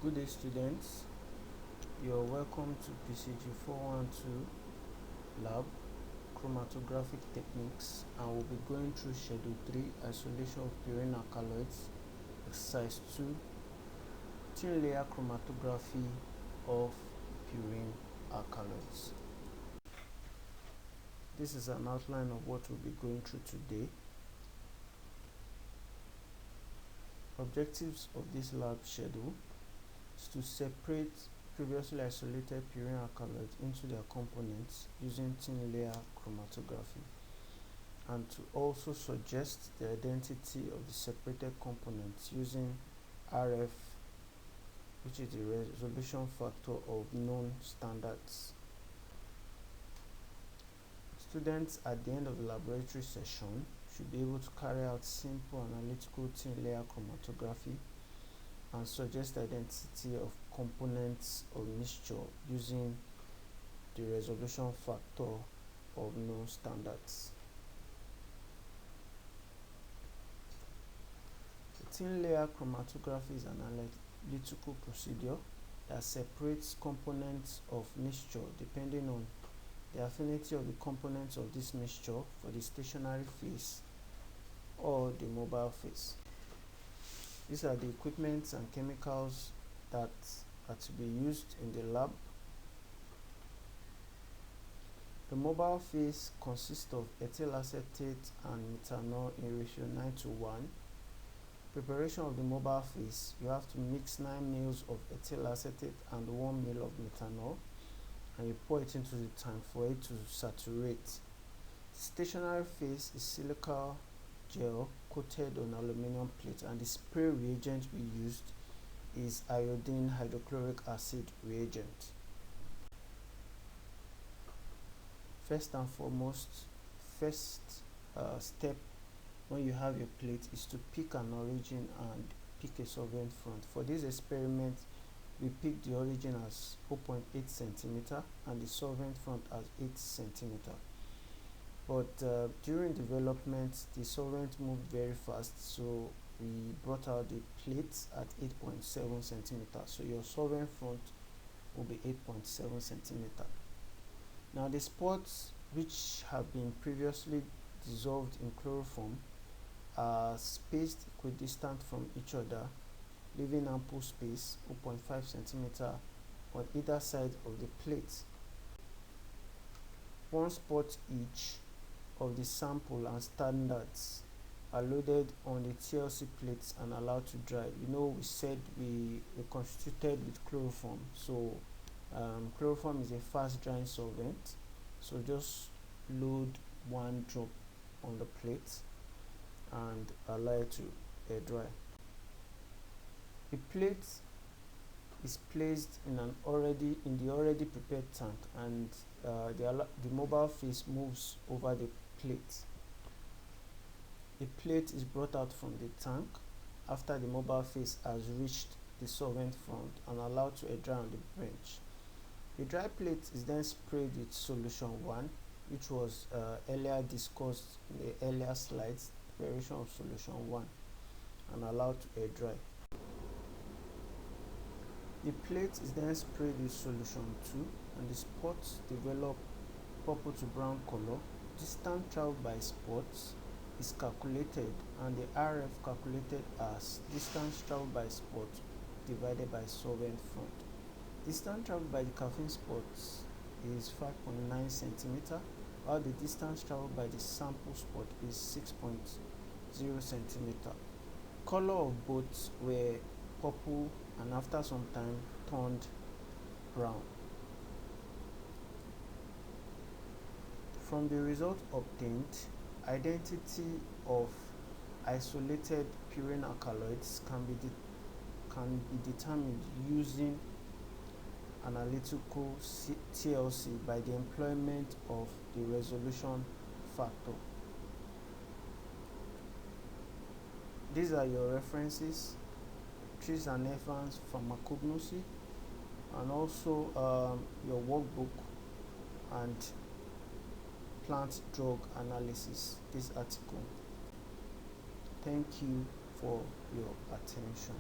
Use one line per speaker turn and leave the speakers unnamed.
Good day, students. You're welcome to PCG412 lab, Chromatographic techniques, and we'll be going through schedule 3, isolation of purine alkaloids, exercise 2, thin layer chromatography of purine alkaloids. This is an outline of what we'll be going through today. Objectives of this lab schedule is to separate previously isolated purine alkaloids into their components using thin layer chromatography, and to also suggest the identity of the separated components using RF, which is the resolution factor of known standards. Students at the end of the laboratory session should be able to carry out simple analytical thin layer chromatography and suggest the identity of components of mixture using the resolution factor of known standards. The thin layer chromatography is an analytical procedure that separates components of mixture depending on the affinity of the components of this mixture for the stationary phase or the mobile phase. These are the equipment and chemicals that are to be used in the lab. The mobile phase consists of ethyl acetate and methanol in ratio 9:1. Preparation of the mobile phase: you have to mix 9 ml of ethyl acetate and 1 ml of methanol, and you pour it into the tank for it to saturate. Stationary phase is silica gel coated on aluminum plate, and the spray reagent we used is iodine hydrochloric acid reagent. First and foremost, step when you have your plate is to pick an origin and pick a solvent front. For this experiment, we picked the origin as 0.8 cm and the solvent front as 8 cm. But during development, the solvent moved very fast, so we brought out the plates at 8.7 cm. So your solvent front will be 8.7 cm. Now the spots which have been previously dissolved in chloroform are spaced equidistant from each other, leaving ample space 0.5 cm on either side of the plate. One spot each of the sample and standards are loaded on the TLC plates and allowed to dry. We said we constituted with chloroform, so chloroform is a fast drying solvent, so just load 1 drop on the plate and allow it to air dry. The plate is placed in the already prepared tank, and the mobile phase moves over the plate. The plate is brought out from the tank after the mobile phase has reached the solvent front and allowed to air dry on the bench. The dry plate is then sprayed with solution 1, which was earlier discussed in the earlier slides, preparation of solution 1, and allowed to air dry. The plate is then sprayed with solution 2, and the spots develop purple to brown color. Distance traveled by spots is calculated, and the RF calculated as distance traveled by spot divided by solvent front. Distance traveled by the caffeine spots is 5.9 cm, while the distance traveled by the sample spot is 6.0 cm. Color of both were purple and after some time turned brown. From the result obtained, identity of isolated purine alkaloids can be determined using analytical TLC by the employment of the resolution factor. These are your references: Trees and Evans pharmacognosy, and also your workbook and plant drug analysis, this article. Thank you for your attention.